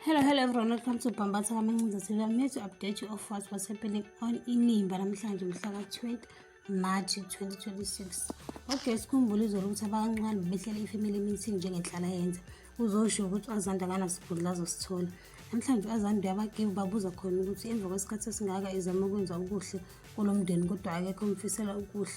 Hello everyone, welcome to Bambatha Kamancinza TV. I'm here to update you of what's happening on Inimba namhlanje mhla ka-20 March 2026. Okay, sikhumbule izolo ukuthi abakancane behlele i-family meeting njengenhlala yenza uzosho ukuthi uAzanda akanasigudla azosithola. Namhlanje uAzanda uyabagive babuza khona ukuthi emva kwesikhathi esingaka izama ukwenza ukuhle kulo mndeni kodwa akekho umfisela ukuhle.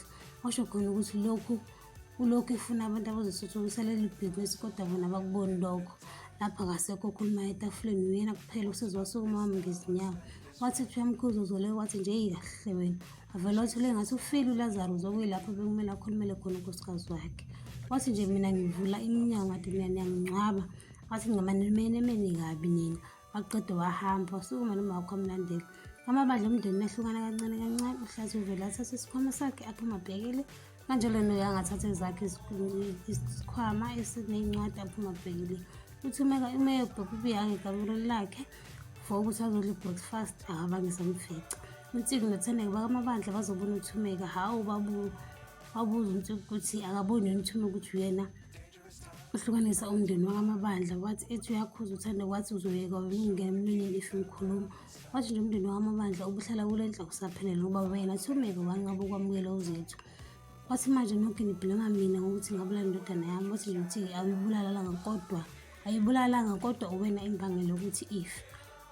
Washo khona ukuthi ulokhu ifuna abantu abazothuthukisa leli bhizinisi kodwa bona bakuboni lokho. Lapha akasekho okhuluma etafuleni uyena kuphela usezwasukuma wami ngezinyawo. Wathi uyamkhuza uzole wathi nje kahle wena. Avela wathi lengathi ufile uLazarus okuyilapho bekumele akhulumele khona unkosikazi wakhe. Wathi nje mina ngivula iminyango ngathi mina ngiyangcwaba. Wathi ngamanemene kabi nina. Waqeda wahamba wasukuma noma wakho amlandela. Amabandla omndeni ahlukana kancane kancane uhlathi uvela athatha isikhwama sakhe aphuma abhekele kanjalo noya ngathatha ezakhe isikhwama esinencwadi aphuma abhekele. Uthumeka imeyobheka ubuyange egameni lakhe for ukuthi azodla i-breakfast akabangisa umfica. uNtsiki noThandeka bakamabandla bazobona uthumeka hawu wabuza uNtsiki ukuthi akaboni yini uthumeka ukuthi uyena uhlukanisa umndeni wakamabandla. Wathi ethi uyakhuza uThandeka wathi uzoyeka ukungena emlonyeni if ngikhuluma. Wathi nje umndeni wakamabandla ubuhlala kule ndla kusaphelele ngoba yena Thumeka wanqaba ukwamukela uZethu. Wathi manje nonke niblema mina ngokuthi ngabulala indodana yami. Wathi nje uNtsiki ayibulalanga kodwa uwena imbangela ukuthi if.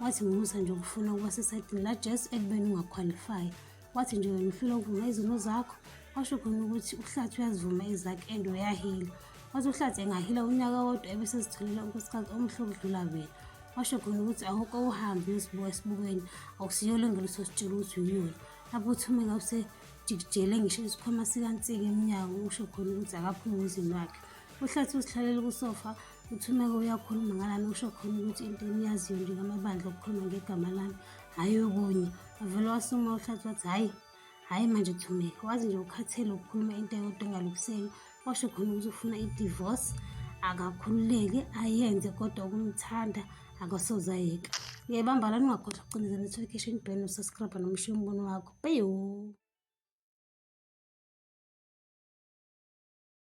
Wathi ngimusa nje ukufuna ukuba sesayidini la Jess ekubeni ungaqualify. Wathi nje wena ufuna ukuvuma izimo zakho. Washo khona ukuthi uHlathi uyazivuma ezakhe and uyahila. Wathi uHlathi engahila unyaka wodwa ebese zitholela unkosikazi omhle ukudlula wena. Washo khona ukuthi awukho uhambe uyosibuka esibukweni akusiyolo ngeliso sitshela ukuthi uyona. Lapho uThumeka usejikijele ngisho isikhwama sikaNtsiki eminyango usho khona ukuthi akaphumi umzini wakhe. uHlathi usihlalele kusofa uThumeka uyakhuluma ngalani usho khona ukuthi into eniyaziyo njengamabandla okukhuluma ngegama lami hayi okunye. Avela wasuma uHlathi wathi hayi manje Thumeka. Wazi nje ukhathele ukukhuluma into eyodwa engalukiseki. Washo khona ukuthi ufuna i-divorce akakhululeke ayenze kodwa ukumthanda akasozayeka. Yebamba la ungakhohlwa ukucindezela notification bell no subscribe nomshiya umbono wakho. Bye.